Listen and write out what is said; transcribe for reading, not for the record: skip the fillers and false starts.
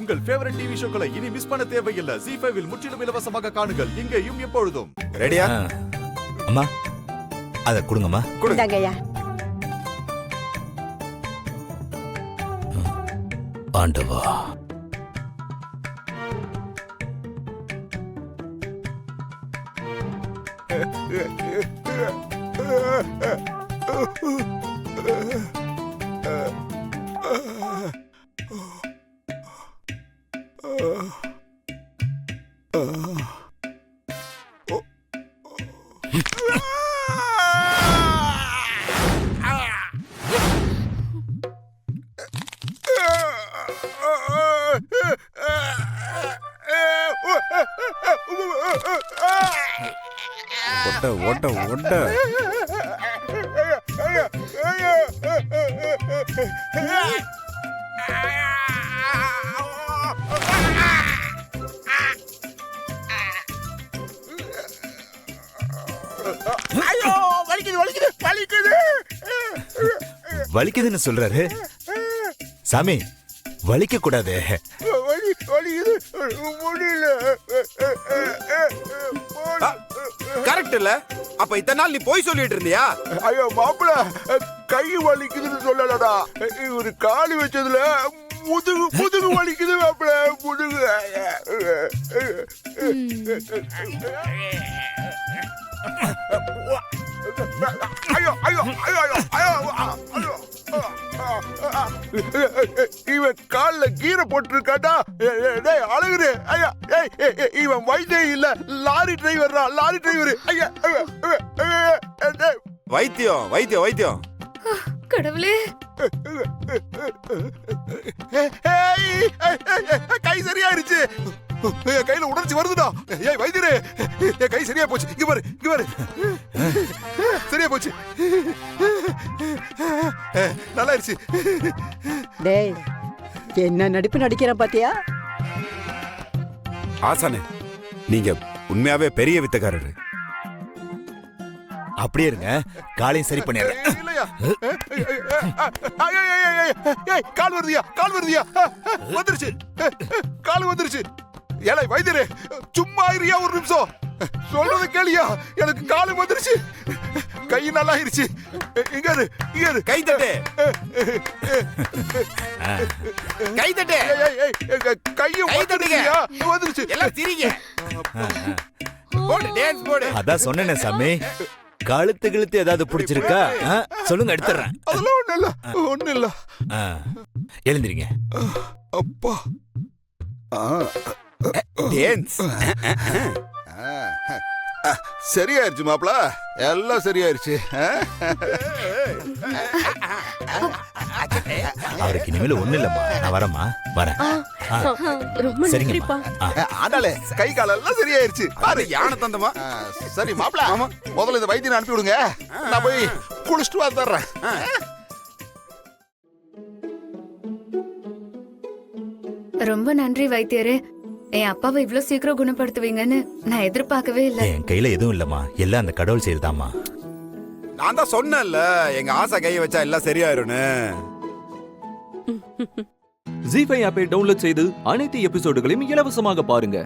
உங்கள் favourite TV ஷோக்களை இனி miss பண்ண தேவையில்லை. ZEE5 இல் முற்றிலும் இலவசமாக காணுங்கள். இங்கேயும் எப்பொழுதும். ரெடியா? அம்மா அத கொடுங்கம்மா. கொடுங்கய்யா. ஆண்டவா, ஒட்ட ஒட்ட ஒட்ட ஐயோ, வலிக்குது வலிக்குது வலிக்குது. வலிக்குதுன்னு சொல்றாரு சாமி. வலிக்க கூடாது. வலி வலிக்குது, முடியல. கரெக்ட் இல்ல? அப்ப இத்தனை நாள் நீ போய் சொல்லிட்டு இருந்தியா? ஐயோ மாப்பிள, கை வலிக்குதுன்னு சொல்லலடா. இவரு காலி வச்சதுல முதுகு முதுகு வலிக்குது மாப்பிள, முதுகு. ஐயோ ஐயோ ஐயோ ஐயோ ஐயோ. இவன் கால்ல கீரை போட்டுருக்காடா. டேய் அழகுரு, ஐயா இவன் வைத்தியம் இல்ல, லாரி டிரைவர்ரா, லாரி டிரைவர். ஐயா வைத்தியம் வைத்தியம் வைத்தியம். கடவுளே, கை சரியாயிருச்சு. கையில உணர்ச்சி வருதுடா. ஏய் வைத்தியரே, என் கை சரியா போச்சு. இங்க பாரு இங்க பாரு, சரியா போச்சு. நல்லா இருச்சு. டேய், என்ன நடிப்பு நடிக்கிறேன் பாத்தியா? ஆசானே, நீங்க உண்மையாவே பெரிய வித்தக்காரரு. அப்படியே இருங்க, காலையும் சரி பண்ணிடுறேன். இல்லையா? கால் வருதியா, கால் வருதியா? வந்துருச்சு, கால் வந்துருச்சு. ஏழை வைத்தியரே, சும்மா இருயா ஒரு நிமிஷம். சொல்றது கேளியா, எனக்கு காலு வந்துருச்சு, கை நல்லா ஆயிருச்சு. இங்க இரு, இங்க இரு. கை தட்டு கை தட்டு. கையும் வந்துருச்சியா, வந்துருச்சு. எல்லாம் சிரிங்க. போடு, டான்ஸ் போடு. அதான் சொன்னேனே சாமி, கழுத்து கிழுத்து ஏதாவது பிடிச்சிருக்கா சொல்லுங்க, எடுத்துறேன். அதெல்லாம் ஒண்ணு இல்ல, ஒண்ணு இல்ல. எழுந்திரிங்க. அப்பா, டான்ஸ் சரியாயிருச்சு மாப்ள, எல்லாம் சரியாயிருச்சு. அவருக்கு இனிமேல் ஒண்ணு இல்லம்மா. நான் வரேம்மா, வரேன். ரொம்ப சரிங்கம்மா. நன்றிப்பா. ஆனாலே கை கால் எல்லாம் சரியாயிருச்சு. அது யானை தந்தமா? சரி மாப்ள, முதல்ல இந்த வைத்தியனை அனுப்பி விடுங்க, நான் போய் குளிச்சுட்டு வந்துடுறேன். ரொம்ப நன்றி வைத்தியரே. என் அப்பாவை இவ்வளவு சீக்கிரம் குணப்படுத்துவீங்கன்னு நான் எதிர்பார்க்கவே இல்லை. என் கையில எதுவும் இல்லம்மா, எல்லாம் அந்த கடவுள் செய்யறதாம்மா. நான் தான் சொன்னேன்ல, எங்க ஆசை கையை வச்சா எல்லாம் சரியாயிரும்னு. ZEE5 ஆப்பை டவுன்லோட் செய்து அனைத்து எபிசோடுகளையும் இலவசமாக பாருங்க.